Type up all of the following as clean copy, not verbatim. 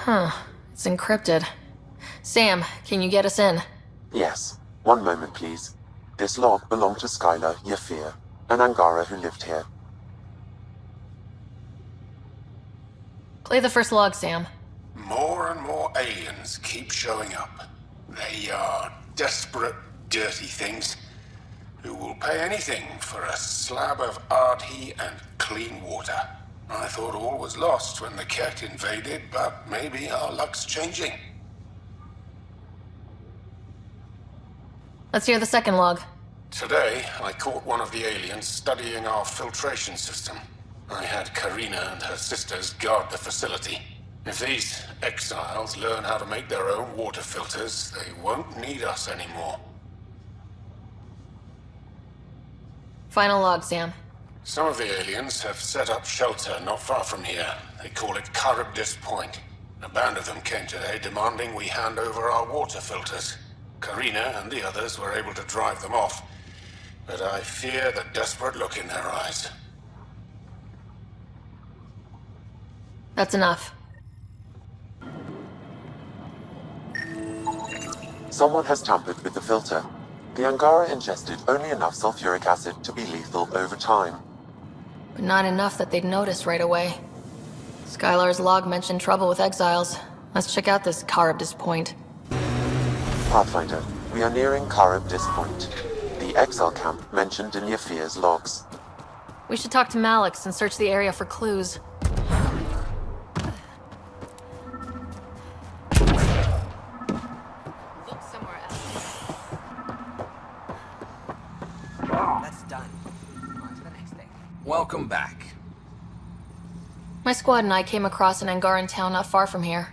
Huh. It's encrypted. Sam, can you get us in? Yes. One moment, please. This log belonged to Skylar Yafir, an Angara who lived here. Play the first log, Sam. More and more aliens keep showing up. They are desperate, dirty things who will pay anything for a slab of Ardhi and clean water. I thought all was lost when the Ket invaded, but maybe our luck's changing. Let's hear the second log. Today, I caught one of the aliens studying our filtration system. I had Karina and her sisters guard the facility. If these exiles learn how to make their own water filters, they won't need us anymore. Final log, Sam. Some of the aliens have set up shelter not far from here. They call it Charybdis Point. A band of them came today demanding we hand over our water filters. Karina and the others were able to drive them off, but I fear the desperate look in their eyes. That's enough. Someone has tampered with the filter. The Angara ingested only enough sulfuric acid to be lethal over time. But not enough that they'd notice right away. Skylar's log mentioned trouble with exiles. Let's check out this Charybdis Point. Pathfinder, we are nearing Charybdis Point, the exile camp mentioned in Yafir's logs. We should talk to Malix and search the area for clues. Look somewhere else. That's done. On to the next thing. Welcome back. My squad and I came across an Angaran town not far from here.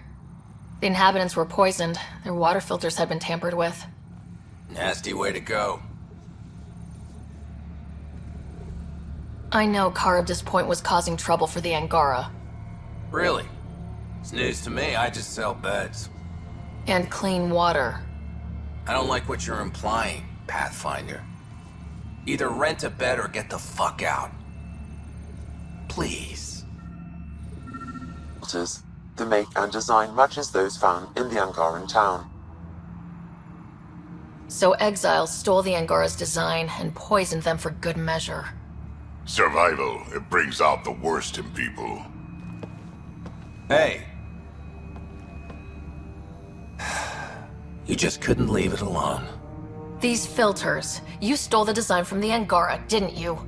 The inhabitants were poisoned. Their water filters had been tampered with. Nasty way to go. I know Charybdis Point was causing trouble for the Angara. Really? It's news to me. I just sell beds. And clean water. I don't like what you're implying, Pathfinder. Either rent a bed or get the fuck out. Please. Filters. The make and design matches those found in the Angaran town. So exiles stole the Angara's design and poisoned them for good measure. Survival, it brings out the worst in people. Hey. You just couldn't leave it alone. These filters. You stole the design from the Angara, didn't you?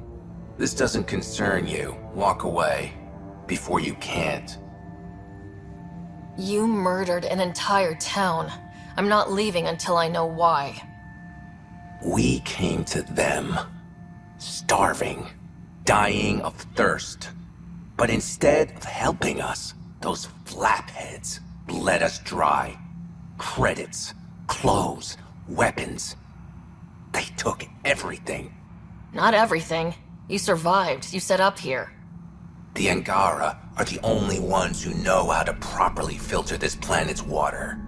This doesn't concern you. Walk away. Before you can't. You murdered an entire town. I'm not leaving until I know why. We came to them. Starving. Dying of thirst. But instead of helping us, those flapheads bled us dry. Credits, clothes, weapons. They took everything. Not everything. You survived. You set up here. The Angara are the only ones who know how to properly filter this planet's water.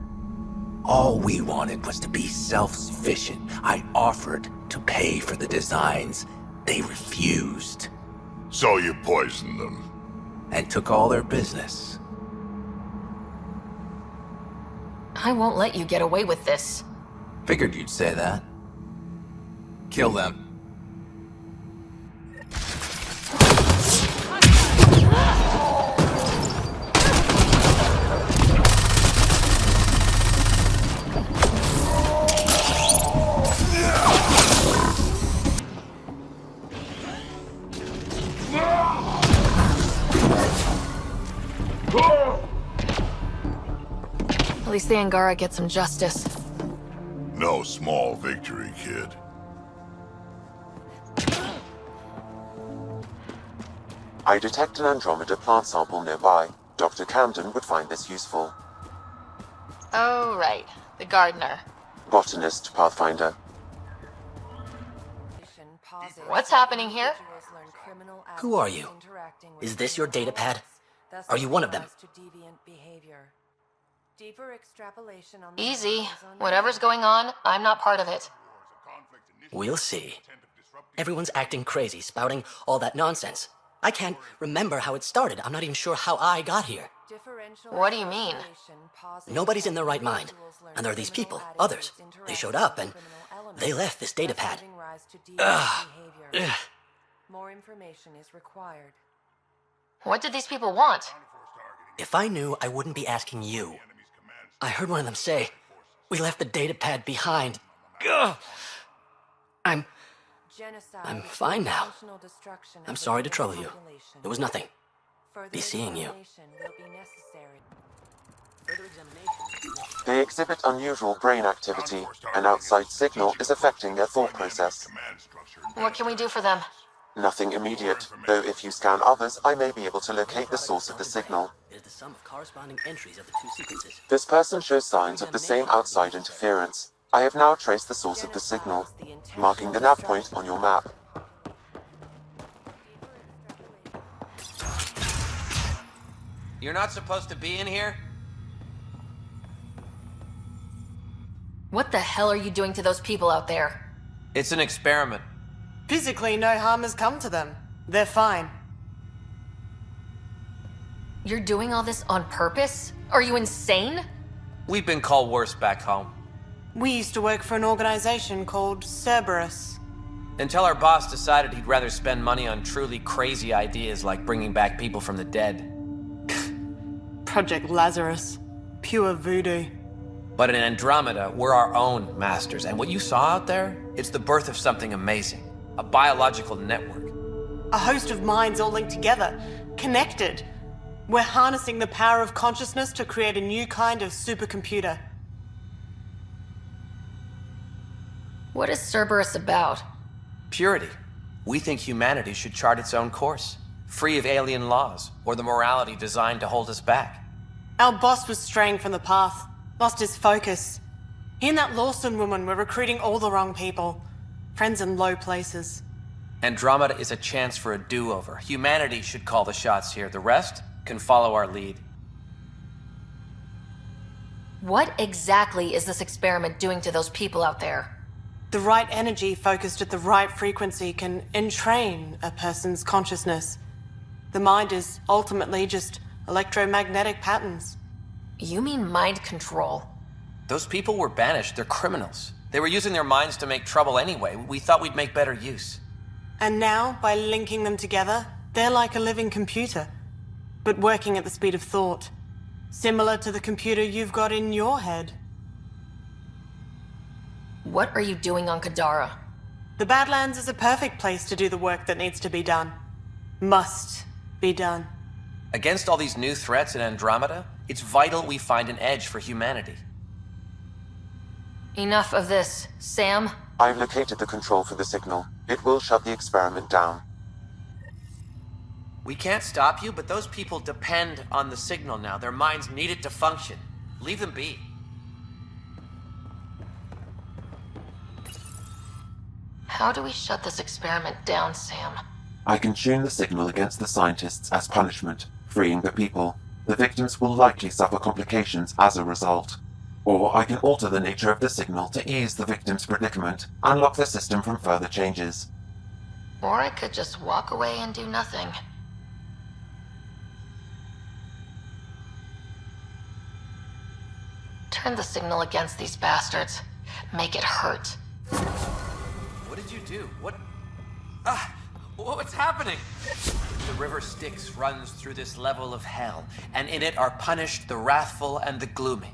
All we wanted was to be self-sufficient. I offered to pay for the designs. They refused. So you poisoned them. And took all their business. I won't let you get away with this. Figured you'd say that. Kill them. At least the Angara get some justice. No small victory, kid. I detect an Andromeda plant sample nearby. Dr. Camden would find this useful. Oh, right. The gardener. Botanist, Pathfinder. What's happening here? Who are you? Is this your datapad? Are you one of them? Easy. Whatever's going on, I'm not part of it. We'll see. Everyone's acting crazy, spouting all that nonsense. I can't remember how it started. I'm not even sure how I got here. What do you mean? Nobody's in their right mind. And there are these people, others. They showed up and they left this data pad. Ugh. Ugh. More information is required. What did these people want? If I knew, I wouldn't be asking you. I heard one of them say, "We left the data pad behind." Ugh. I'm fine now. I'm sorry to trouble you. It was nothing. Be seeing you. They exhibit unusual brain activity. An outside signal is affecting their thought process. What can we do for them? Nothing immediate, though if you scan others, I may be able to locate the source of the signal. It is the sum of corresponding entries of the two sequences. This person shows signs of the same outside interference. I have now traced the source of the signal, marking the nav point on your map. You're not supposed to be in here? What the hell are you doing to those people out there? It's an experiment. Physically, no harm has come to them. They're fine. You're doing all this on purpose? Are you insane? We've been called worse back home. We used to work for an organization called Cerberus. Until our boss decided he'd rather spend money on truly crazy ideas like bringing back people from the dead. Project Lazarus. Pure voodoo. But in Andromeda, we're our own masters, and what you saw out there, it's the birth of something amazing. A biological network. A host of minds all linked together, connected. We're harnessing the power of consciousness to create a new kind of supercomputer. What is Cerberus about? Purity. We think humanity should chart its own course, free of alien laws or the morality designed to hold us back. Our boss was straying from the path, lost his focus. He and that Lawson woman were recruiting all the wrong people. Friends in low places. Andromeda is a chance for a do-over. Humanity should call the shots here. The rest can follow our lead. What exactly is this experiment doing to those people out there? The right energy focused at the right frequency can entrain a person's consciousness. The mind is ultimately just electromagnetic patterns. You mean mind control? Those people were banished. They're criminals. They were using their minds to make trouble anyway. We thought we'd make better use. And now, by linking them together, they're like a living computer, but working at the speed of thought. Similar to the computer you've got in your head. What are you doing on Kadara? The Badlands is a perfect place to do the work that needs to be done. Must be done. Against all these new threats in Andromeda, it's vital we find an edge for humanity. Enough of this. Sam? I've located the control for the signal. It will shut the experiment down. We can't stop you, but those people depend on the signal now. Their minds need it to function. Leave them be. How do we shut this experiment down, Sam? I can tune the signal against the scientists as punishment, freeing the people. The victims will likely suffer complications as a result. Or I can alter the nature of the signal to ease the victim's predicament, unlock the system from further changes. Or I could just walk away and do nothing. Turn the signal against these bastards. Make it hurt. What did you do? What's happening? The river Styx runs through this level of hell, and in it are punished the wrathful and the gloomy.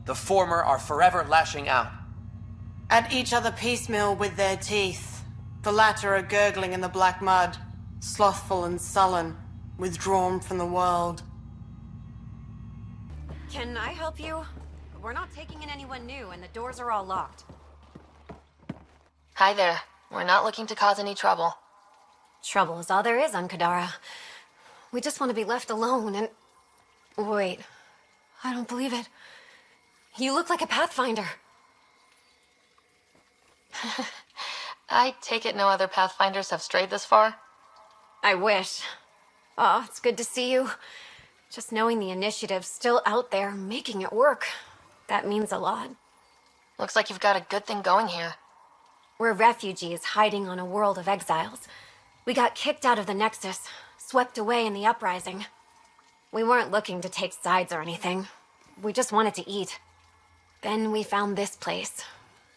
The former are forever lashing out. At each other piecemeal with their teeth. The latter are gurgling in the black mud, slothful and sullen, withdrawn from the world. Can I help you? We're not taking in anyone new, and the doors are all locked. Hi there. We're not looking to cause any trouble. Trouble is all there is on Kadara. We just want to be left alone and... Wait. I don't believe it. You look like a Pathfinder. I take it no other Pathfinders have strayed this far? I wish. Oh, it's good to see you. Just knowing the initiative's still out there, making it work. That means a lot. Looks like you've got a good thing going here. We're refugees hiding on a world of exiles. We got kicked out of the Nexus, swept away in the uprising. We weren't looking to take sides or anything. We just wanted to eat. Then we found this place.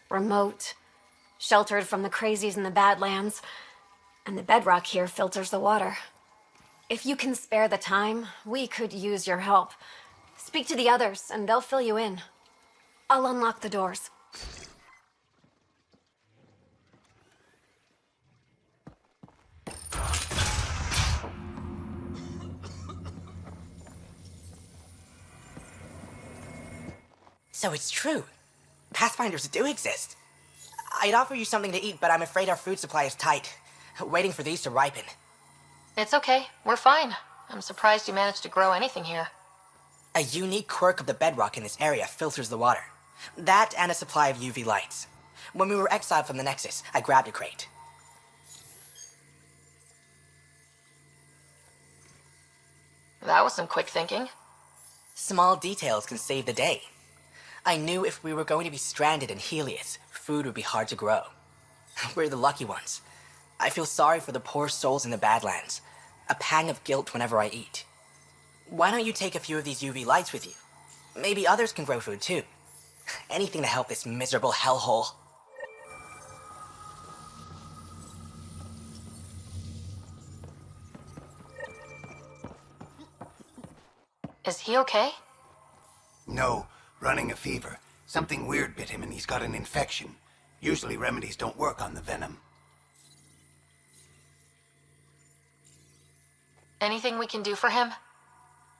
Remote, sheltered from the crazies in the Badlands, and the bedrock here filters the water. If you can spare the time, we could use your help. Speak to the others, and they'll fill you in. I'll unlock the doors. So it's true. Pathfinders do exist. I'd offer you something to eat, but I'm afraid our food supply is tight. Waiting for these to ripen. It's okay. We're fine. I'm surprised you managed to grow anything here. A unique quirk of the bedrock in this area filters the water. That and a supply of UV lights. When we were exiled from the Nexus, I grabbed a crate. That was some quick thinking. Small details can save the day. I knew if we were going to be stranded in Helios, food would be hard to grow. We're the lucky ones. I feel sorry for the poor souls in the Badlands. A pang of guilt whenever I eat. Why don't you take a few of these UV lights with you? Maybe others can grow food too. Anything to help this miserable hellhole. Is he okay? No, running a fever. Something weird bit him and he's got an infection. Usually remedies don't work on the venom. Anything we can do for him?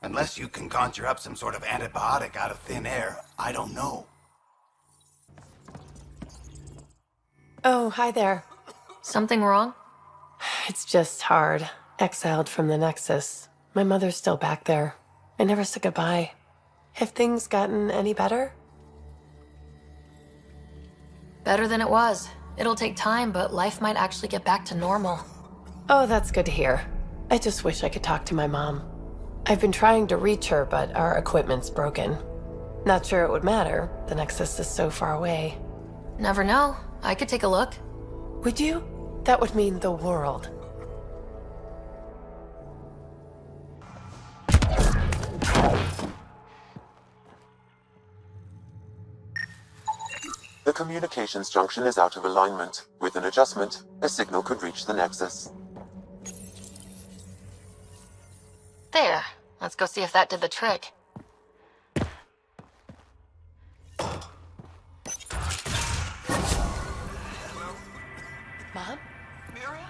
Unless you can conjure up some sort of antibiotic out of thin air, I don't know. Oh, hi there. Something wrong? It's just hard. Exiled from the Nexus. My mother's still back there. I never said goodbye. Have things gotten any better? Better than it was. It'll take time, but life might actually get back to normal. Oh, that's good to hear. I just wish I could talk to my mom. I've been trying to reach her, but our equipment's broken. Not sure it would matter. The Nexus is so far away. Never know. I could take a look. Would you? That would mean the world. The communications junction is out of alignment. With an adjustment, a signal could reach the Nexus. There. Let's go see if that did the trick. Mom? Miria?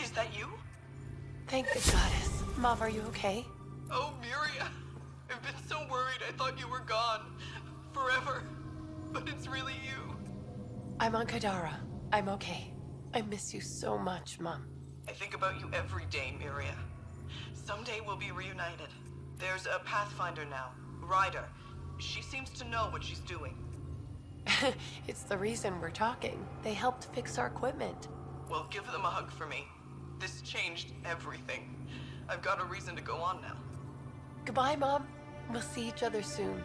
Is that you? Thank the goddess. Mom, are you okay? Oh, Miria. I've been so worried I thought you were gone. Forever. But it's really you. I'm on Kadara. I'm okay. I miss you so much, Mom. I think about you every day, Miria. Someday we'll be reunited. There's a Pathfinder now, Ryder. She seems to know what she's doing. It's the reason we're talking. They helped fix our equipment. Well, give them a hug for me. This changed everything. I've got a reason to go on now. Goodbye, Mom. We'll see each other soon.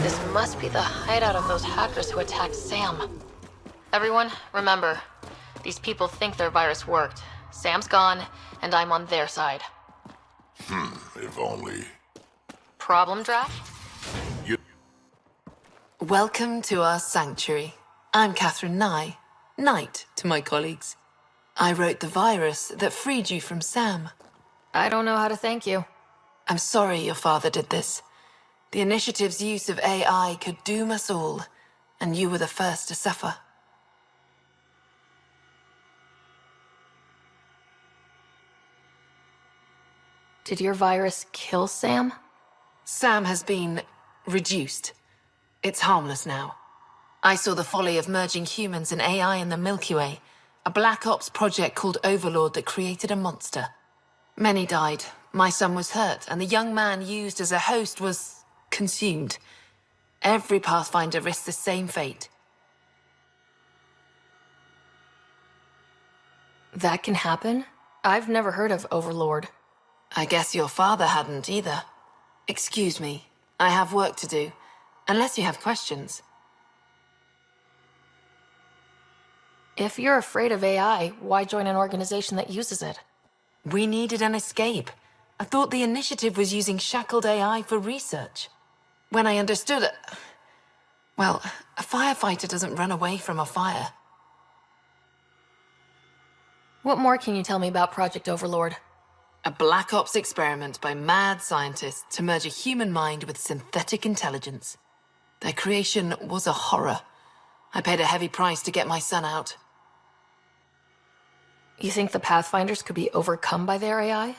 This must be the hideout of those hackers who attacked Sam. Everyone, remember, these people think their virus worked. Sam's gone, and I'm on their side. If only. Problem, Draft? Welcome to our sanctuary. I'm Catherine Nye, Knight to my colleagues. I wrote the virus that freed you from Sam. I don't know how to thank you. I'm sorry your father did this. The initiative's use of AI could doom us all, and you were the first to suffer. Did your virus kill Sam? Sam has been reduced. It's harmless now. I saw the folly of merging humans and AI in the Milky Way, a Black Ops project called Overlord that created a monster. Many died. My son was hurt, and the young man used as a host was consumed. Every Pathfinder risks the same fate. That can happen? I've never heard of Overlord. I guess your father hadn't either. Excuse me, I have work to do, unless you have questions. If you're afraid of AI, why join an organization that uses it? We needed an escape. I thought the initiative was using shackled AI for research. When I understood it... Well, a firefighter doesn't run away from a fire. What more can you tell me about Project Overlord? A Black Ops experiment by mad scientists to merge a human mind with synthetic intelligence. Their creation was a horror. I paid a heavy price to get my son out. You think the Pathfinders could be overcome by their AI?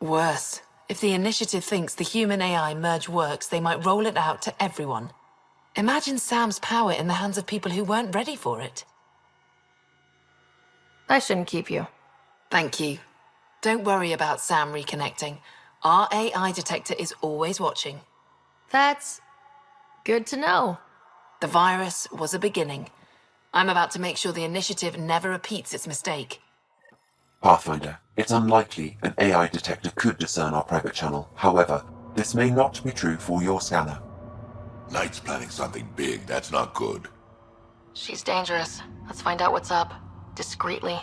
Worse. If the initiative thinks the human-AI merge works, they might roll it out to everyone. Imagine Sam's power in the hands of people who weren't ready for it. I shouldn't keep you. Thank you. Don't worry about Sam reconnecting. Our AI detector is always watching. That's good to know. The virus was a beginning. I'm about to make sure the initiative never repeats its mistake. Pathfinder, it's unlikely an AI detector could discern our private channel. However, this may not be true for your scanner. Knight's planning something big. That's not good. She's dangerous. Let's find out what's up. Discreetly.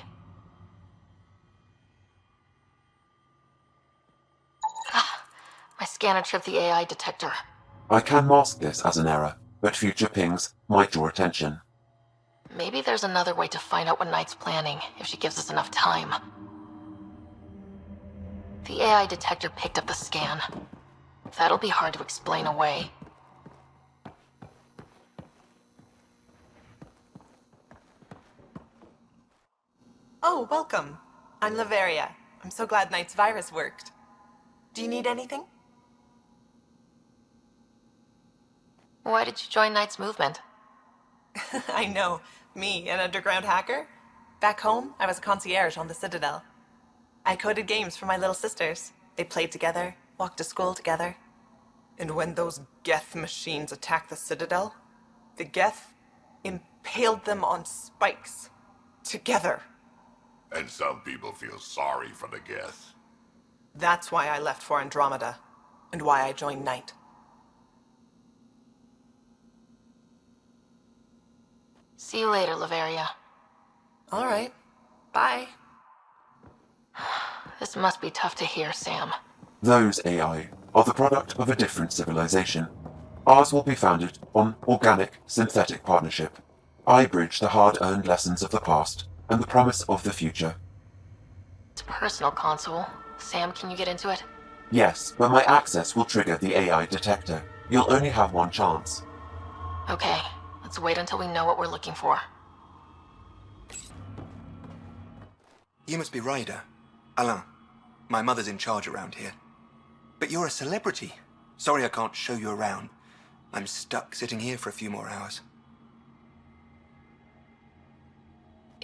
My scanner tripped the AI detector. I can mask this as an error, but future pings might draw attention. Maybe there's another way to find out what Knight's planning, if she gives us enough time. The AI detector picked up the scan. That'll be hard to explain away. Oh, welcome. I'm Laveria. I'm so glad Knight's virus worked. Do you need anything? Why did you join Knight's movement? I know. Me, an underground hacker? Back home, I was a concierge on the Citadel. I coded games for my little sisters. They played together, walked to school together. And when those Geth machines attacked the Citadel, the Geth impaled them on spikes. Together. And some people feel sorry for the Geth. That's why I left for Andromeda, and why I joined Knight. See you later, Laveria. All right. Bye. This must be tough to hear, Sam. Those AI are the product of a different civilization. Ours will be founded on organic, synthetic partnership. I bridge the hard-earned lessons of the past and the promise of the future. It's a personal console. Sam, can you get into it? Yes, but my access will trigger the AI detector. You'll only have one chance. Okay, let's wait until we know what we're looking for. You must be Ryder. Alain. My mother's in charge around here. But you're a celebrity. Sorry I can't show you around. I'm stuck sitting here for a few more hours.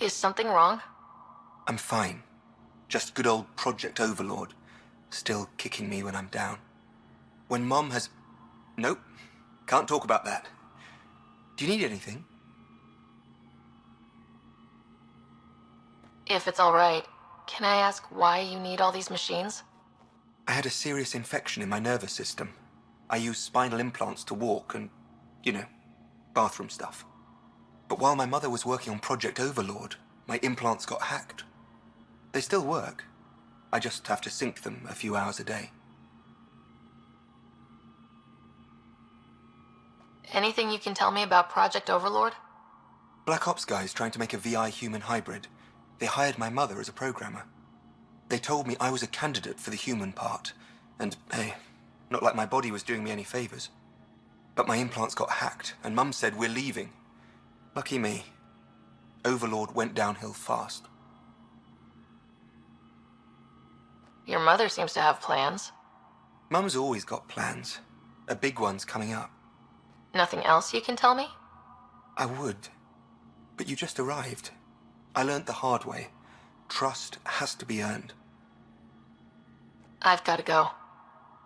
Is something wrong? I'm fine. Just good old Project Overlord. Still kicking me when I'm down. When Mom has... Nope. Can't talk about that. Do you need anything? If it's all right, can I ask why you need all these machines? I had a serious infection in my nervous system. I used spinal implants to walk and, bathroom stuff. But while my mother was working on Project Overlord, my implants got hacked. They still work. I just have to sync them a few hours a day. Anything you can tell me about Project Overlord? Black Ops guys trying to make a VI human hybrid. They hired my mother as a programmer. They told me I was a candidate for the human part, and hey, not like my body was doing me any favors. But my implants got hacked, and Mum said we're leaving. Lucky me. Overlord went downhill fast. Your mother seems to have plans. Mum's always got plans. A big one's coming up. Nothing else you can tell me? I would, but you just arrived. I learned the hard way. Trust has to be earned. I've got to go.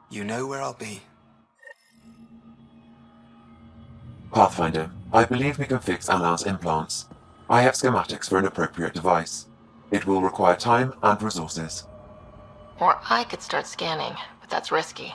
You know where I'll be. Pathfinder, I believe we can fix Alain's implants. I have schematics for an appropriate device. It will require time and resources. Or I could start scanning, but that's risky.